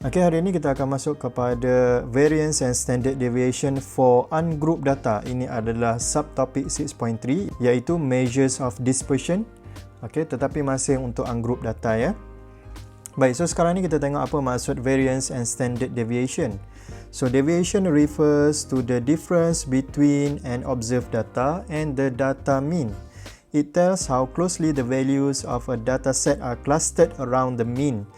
Okay, hari ini kita akan masuk kepada variance and standard deviation for ungrouped data. Ini adalah subtopic 6.3 iaitu measures of dispersion. Okay, tetapi masih untuk ungrouped data ya. Baik, so sekarang ni kita tengok apa maksud variance and standard deviation. So deviation refers to the difference between an observed data and the data mean. It tells how closely the values of a data set are clustered around the mean.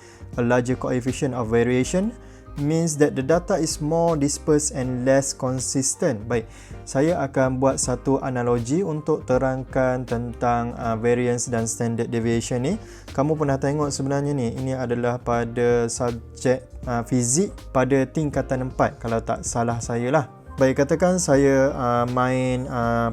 A larger coefficient of variation means that the data is more dispersed and less consistent. Baik, saya akan buat satu analogi untuk terangkan tentang variance dan standard deviation ni. Kamu pernah tengok sebenarnya ni, ini adalah pada subjek fizik pada tingkatan 4 kalau tak salah saya lah. Baik, katakan saya main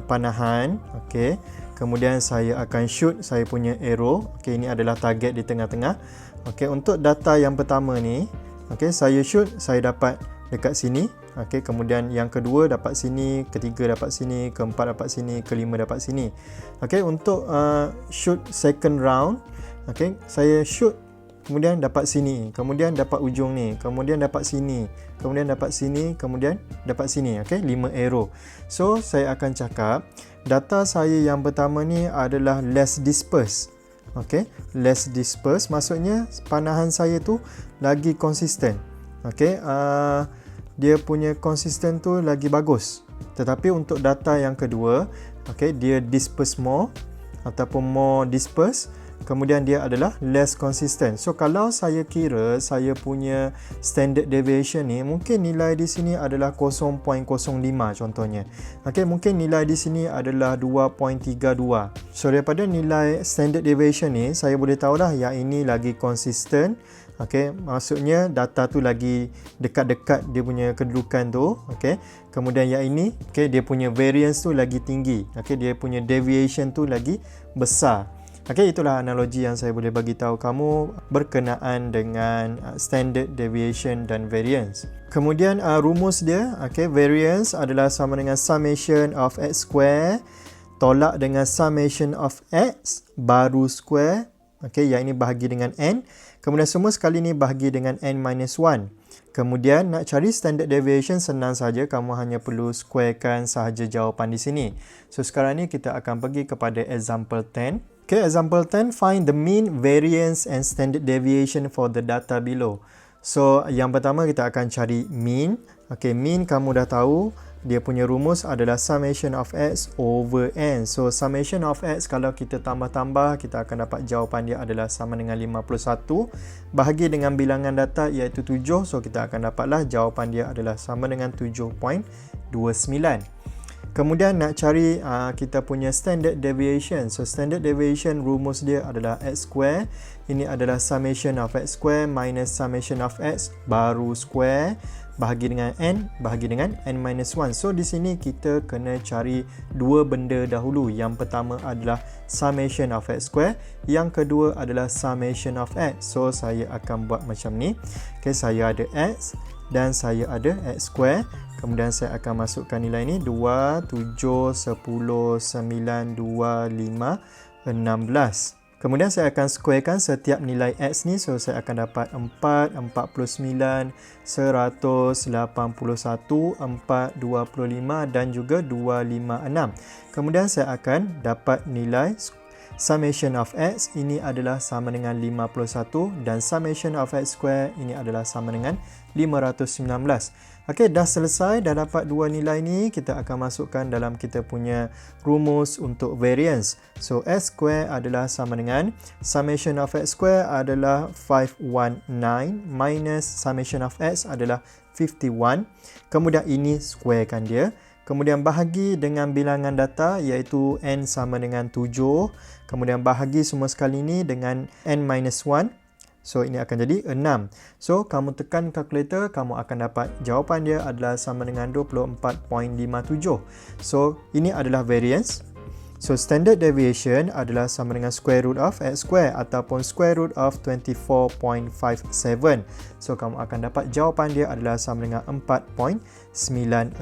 panahan, okey. Kemudian saya akan shoot saya punya arrow. Okey, ini adalah target di tengah-tengah. Okey, untuk data yang pertama ni, okey, saya shoot, saya dapat dekat sini. Okey, kemudian yang kedua dapat sini, ketiga dapat sini, keempat dapat sini, kelima dapat sini. Okey, untuk shoot second round, okey, saya shoot kemudian dapat sini, kemudian dapat ujung ni, kemudian dapat sini, kemudian dapat sini, kemudian dapat sini. Okey, 5 arrow. So, saya akan cakap data saya yang pertama ni adalah less dispersed. Okey, less dispersed maksudnya panahan saya tu lagi konsisten. Okey, dia punya konsisten tu lagi bagus. Tetapi untuk data yang kedua, okey, dia disperse more ataupun more dispersed, kemudian dia adalah less consistent. So kalau saya kira saya punya standard deviation ni, mungkin nilai di sini adalah 0.05 contohnya. Okey, mungkin nilai di sini adalah 2.32. So daripada nilai standard deviation ni, saya boleh tahulah yang ini lagi konsisten. Okey, maksudnya data tu lagi dekat-dekat dia punya kedudukan tu. Okey, kemudian yang ini, okey, dia punya variance tu lagi tinggi. Okey, dia punya deviation tu lagi besar. Okey, itulah analogi yang saya boleh bagi tahu kamu berkenaan dengan standard deviation dan variance. Kemudian rumus dia, okey, variance adalah sama dengan summation of x square tolak dengan summation of x baru square. Okey, yang ini bahagi dengan n. Kemudian semua sekali ni bahagi dengan n minus 1. Kemudian nak cari standard deviation senang saja, kamu hanya perlu squarekan sahaja jawapan di sini. So sekarang ni kita akan pergi kepada example 10. Okay, example 10, find the mean, variance and standard deviation for the data below. So, yang pertama kita akan cari mean. Okay, mean kamu dah tahu, dia punya rumus adalah summation of x over n. So, summation of x kalau kita tambah-tambah, kita akan dapat jawapan dia adalah sama dengan 51. Bahagi dengan bilangan data iaitu 7. So, kita akan dapatlah jawapan dia adalah sama dengan 7.29. Kemudian nak cari kita punya standard deviation. So standard deviation rumus dia adalah x square. Ini adalah summation of x square minus summation of x baru square bahagi dengan n bahagi dengan n minus 1. So di sini kita kena cari dua benda dahulu. Yang pertama adalah summation of x square, yang kedua adalah summation of x. So saya akan buat macam ni. Okay, saya ada x dan saya ada x square. Kemudian saya akan masukkan nilai ni 2, 7, 10, 9, 2, 5, 16. Kemudian saya akan squarekan setiap nilai x ni. So saya akan dapat 4, 49, 181, 4, 25 dan juga 256. Kemudian saya akan dapat nilai summation of x ini adalah sama dengan 51 dan summation of x square ini adalah sama dengan 519. Okey, dah selesai, dah dapat dua nilai ni, kita akan masukkan dalam kita punya rumus untuk variance. So x square adalah sama dengan summation of x square adalah 519 minus summation of x adalah 51. Kemudian ini squarekan dia. Kemudian bahagi dengan bilangan data iaitu n sama dengan 7. Kemudian bahagi semua sekali ni dengan n minus 1. So ini akan jadi 6. So kamu tekan kalkulator, kamu akan dapat jawapan dia adalah sama dengan 24.57. So ini adalah variance. So standard deviation adalah sama dengan square root of x square ataupun square root of 24.57. So kamu akan dapat jawapan dia adalah sama dengan 4.96.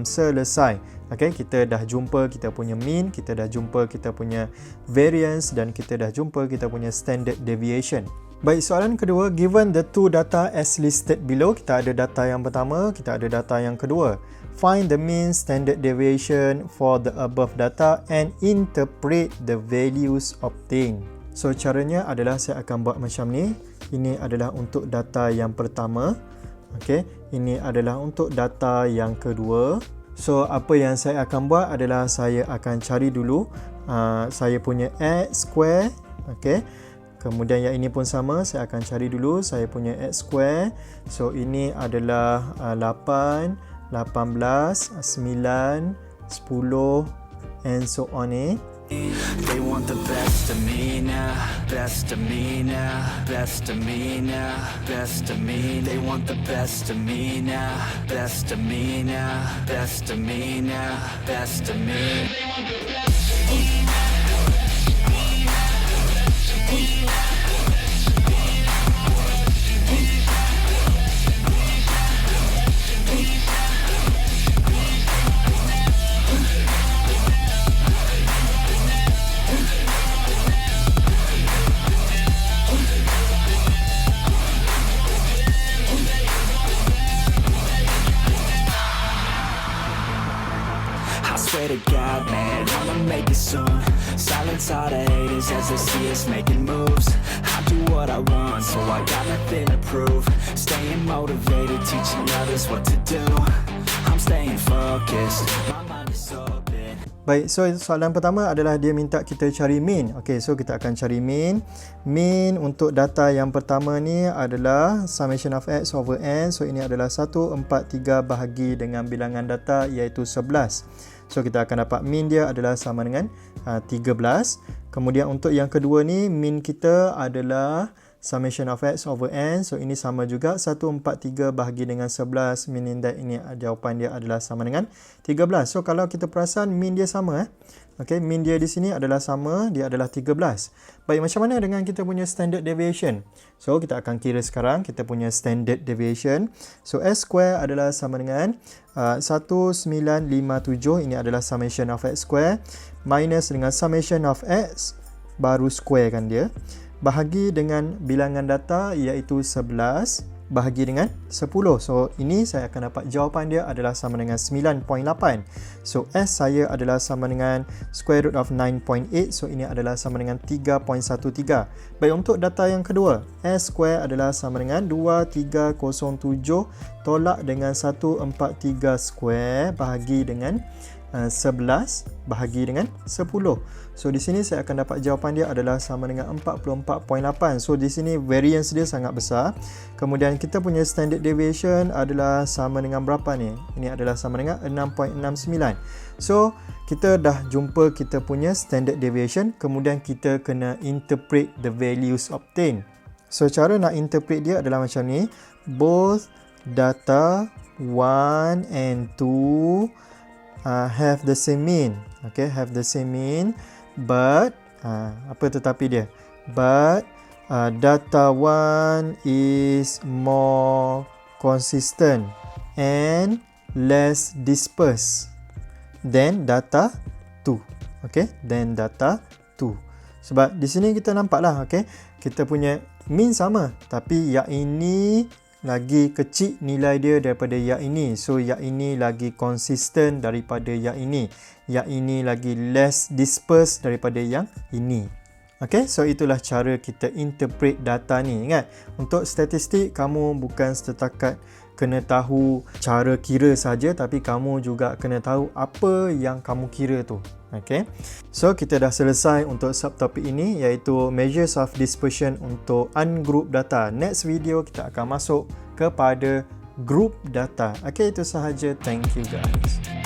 Selesai. Okay, kita dah jumpa kita punya mean, kita dah jumpa kita punya variance dan kita dah jumpa kita punya standard deviation. Baik, soalan kedua, given the two data as listed below, kita ada data yang pertama, kita ada data yang kedua. Find the mean standard deviation for the above data and interpret the values obtained. So, caranya adalah saya akan buat macam ni. Ini adalah untuk data yang pertama. Okey, ini adalah untuk data yang kedua. So, apa yang saya akan buat adalah saya akan cari dulu saya punya x square. Okey. Kemudian yang ini pun sama, saya akan cari dulu saya punya x square. So ini adalah 8, 18, 9, 10 and so on They want the best of me now, best of me now, best of me now, best of me. They want the best of me now, best of me now, best of me now, best of me. They want the best of me now. Swear to God, man, I'ma make it soon. Silence all the haters as they see us making moves. I do what I want, so I got nothing to prove. Staying motivated, teaching others what to do. I'm staying focused, my mind is open. Baik, so soalan pertama adalah dia minta kita cari mean. Okey, so kita akan cari mean. Mean untuk data yang pertama ni adalah summation of x over n. So ini adalah 143 bahagi dengan bilangan data iaitu 11. So kita akan dapat mean dia adalah sama dengan 13. Kemudian untuk yang kedua ni, mean kita adalah summation of x over n. So ini sama juga 143 bahagi dengan 11, meaning that ini jawapan dia adalah sama dengan 13. So kalau kita perasan mean dia sama Okay, mean dia di sini adalah sama, dia adalah 13. Baik, macam mana dengan kita punya standard deviation? So kita akan kira sekarang kita punya standard deviation. So s square adalah sama dengan 1957, ini adalah summation of x square, minus dengan summation of x, baru square kan dia, bahagi dengan bilangan data iaitu 11 bahagi dengan 10. So ini saya akan dapat jawapan dia adalah sama dengan 9.8. So S saya adalah sama dengan square root of 9.8. So ini adalah sama dengan 3.13. Baik, untuk data yang kedua, S square adalah sama dengan 2307 tolak dengan 143 square bahagi dengan 11 bahagi dengan 10. So di sini saya akan dapat jawapan dia adalah sama dengan 44.8. So di sini variance dia sangat besar. Kemudian kita punya standard deviation adalah sama dengan berapa ni? Ini adalah sama dengan 6.69. So kita dah jumpa kita punya standard deviation. Kemudian kita kena interpret the values obtained. So cara nak interpret dia adalah macam ni. Both data 1 and 2 have the same mean. Okay, have the same mean, but apa tetapi dia? But data 1 is more consistent and less dispersed than data 2. Okay, than data 2. Sebab di sini kita nampaklah, okay, kita punya mean sama, tapi yang ini lagi kecil nilai dia daripada yang ini. So yang ini lagi konsisten daripada yang ini. Yang ini lagi less dispersed daripada yang ini. Okay, so itulah cara kita interpret data ni. Ingat, untuk statistik kamu bukan setakat kena tahu cara kira saja, tapi kamu juga kena tahu apa yang kamu kira tu. Okay, so kita dah selesai untuk subtopik ini, iaitu measures of dispersion untuk ungroup data. Next video kita akan masuk kepada group data. Okay, itu sahaja. Thank you guys.